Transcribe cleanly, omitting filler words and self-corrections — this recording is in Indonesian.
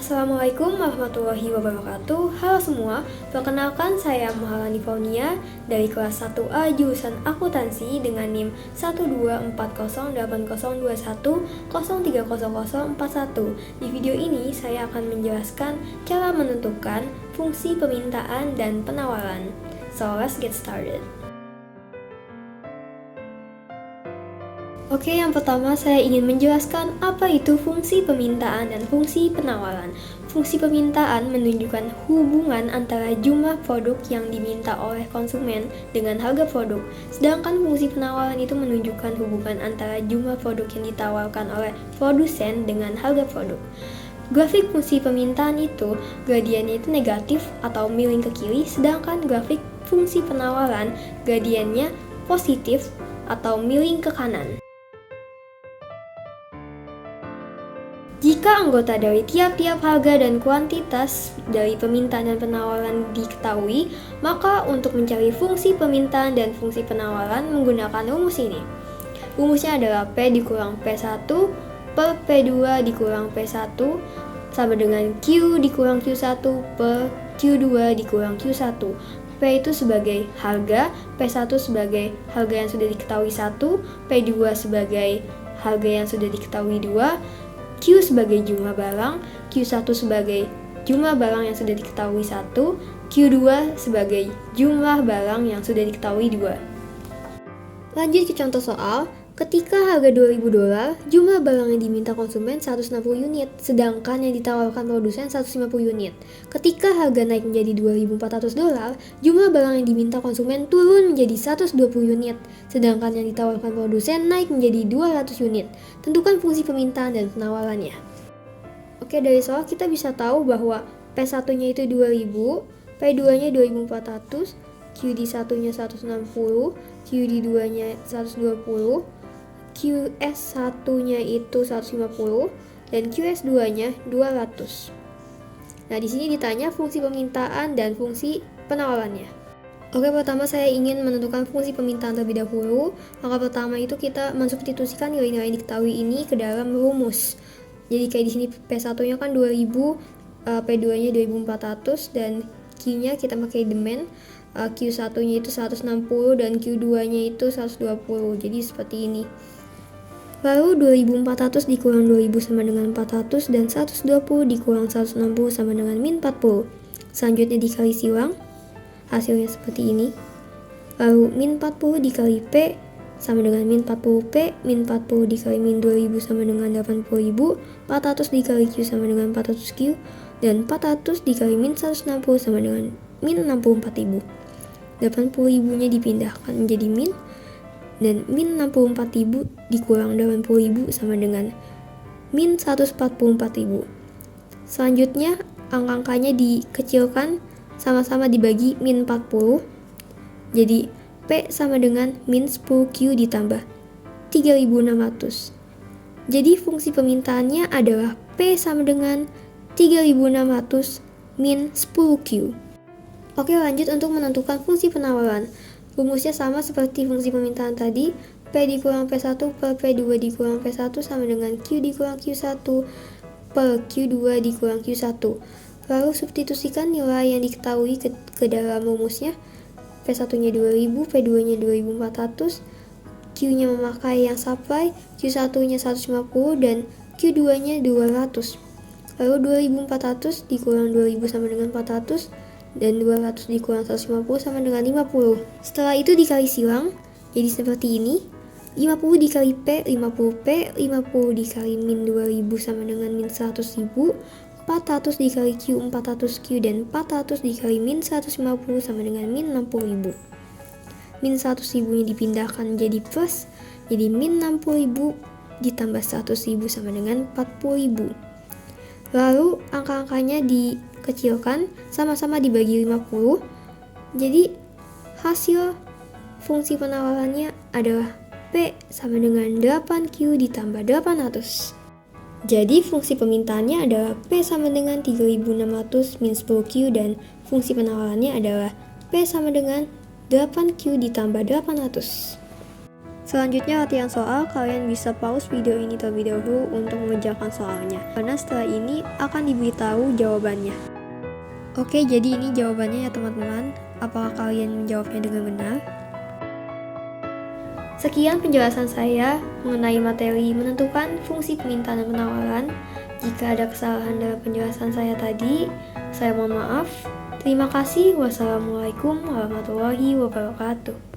Assalamualaikum warahmatullahi wabarakatuh. Halo semua, perkenalkan saya Mahalani Faunia dari kelas 1A jurusan akuntansi dengan NIM 124028021030041. Di video ini saya akan menjelaskan cara menentukan fungsi permintaan dan penawaran. So let's get started. Oke, yang pertama saya ingin menjelaskan apa itu fungsi permintaan dan fungsi penawaran. Fungsi permintaan menunjukkan hubungan antara jumlah produk yang diminta oleh konsumen dengan harga produk. Sedangkan fungsi penawaran itu menunjukkan hubungan antara jumlah produk yang ditawarkan oleh produsen dengan harga produk. Grafik fungsi permintaan itu, gradiennya itu negatif atau miring ke kiri, sedangkan grafik fungsi penawaran, gradiennya positif atau miring ke kanan. Jika anggota dari tiap-tiap harga dan kuantitas dari permintaan dan penawaran diketahui, maka untuk mencari fungsi permintaan dan fungsi penawaran menggunakan rumus ini. Rumusnya adalah P dikurang P1 per P2 dikurang P1 sama dengan Q dikurang Q1 per Q2 dikurang Q1. P itu sebagai harga, P1 sebagai harga yang sudah diketahui 1, P2 sebagai harga yang sudah diketahui 2, Q sebagai jumlah barang, Q1 sebagai jumlah barang yang sudah diketahui 1, Q2 sebagai jumlah barang yang sudah diketahui 2. Lanjut ke contoh soal, ketika harga $2.000, jumlah barang yang diminta konsumen 160 unit, sedangkan yang ditawarkan produsen 150 unit. Ketika harga naik menjadi $2.400, jumlah barang yang diminta konsumen turun menjadi 120 unit, sedangkan yang ditawarkan produsen naik menjadi 200 unit. Tentukan fungsi permintaan dan penawarannya. Oke, dari soal kita bisa tahu bahwa P1-nya itu 2000, P2-nya 2400, QD1-nya 160, QD2-nya 120, QS1-nya itu 150 dan QS2-nya 200. Nah, di sini ditanya fungsi permintaan dan fungsi penawarannya. Oke, pertama saya ingin menentukan fungsi permintaan terlebih dahulu. Langkah pertama itu kita mensubstitusikan nilai-nilai yang diketahui ini ke dalam rumus. Jadi kayak di sini P1-nya kan 2000, P2-nya 2400 dan Q-nya kita pakai demand. Q1-nya itu 160 dan Q2-nya itu 120. Jadi seperti ini. Lalu 2400 dikurang 2000 sama dengan 400 dan 120 dikurang 160 sama dengan min 40. Selanjutnya dikali silang, hasilnya seperti ini. Lalu min 40 dikali P sama dengan min 40P, min 40 dikali min 2000 sama dengan 80.000, 400 dikali Q sama dengan 400Q, dan 400 dikali min 160 sama dengan min 64.000. 80.000 nya dipindahkan menjadi min, dan min 64.000 dikurang 80.000 sama dengan min 144.000. Selanjutnya angka-angkanya dikecilkan sama-sama dibagi min 40. Jadi P sama dengan min 10Q ditambah 3.600. Jadi fungsi permintaannya adalah P sama dengan 3.600 min 10Q. Oke, lanjut untuk menentukan fungsi penawaran. Rumusnya sama seperti fungsi permintaan tadi, P dikurang P1 per P2 dikurang P1 sama dengan Q dikurang Q1 per Q2 dikurang Q1. Lalu substitusikan nilai yang diketahui ke dalam rumusnya. P1-nya 2000, P2-nya 2400, Q-nya memakai yang supply, Q1-nya 150 dan Q2-nya 200. Lalu 2400 dikurang 2000 sama dengan 400 dan 200 dikurang 150 sama dengan 50. Setelah itu dikali silang, jadi seperti ini. 50 dikali P, 50P, 50 dikali min 2000 sama dengan min 100.000, 400 dikali Q, 400Q, dan 400 dikali min 150 sama dengan min 60.000. Min 100.000 nya dipindahkan menjadi plus, jadi min 60.000 ditambah 100.000 sama dengan 40.000. Lalu angka-angkanya dikecilkan, sama-sama dibagi 50. Jadi hasil fungsi penawarannya adalah P sama dengan 8Q ditambah 800. Jadi fungsi permintaannya adalah P sama dengan 3.600 min 10Q dan fungsi penawarannya adalah P sama dengan 8Q ditambah 800. Selanjutnya latihan soal, kalian bisa pause video ini terlebih dahulu untuk mengerjakan soalnya. Karena setelah ini akan diberitahu jawabannya. Oke, jadi ini jawabannya ya teman-teman. Apakah kalian menjawabnya dengan benar? Sekian penjelasan saya mengenai materi menentukan fungsi permintaan dan penawaran. Jika ada kesalahan dalam penjelasan saya tadi, saya mohon maaf. Terima kasih. Wassalamualaikum warahmatullahi wabarakatuh.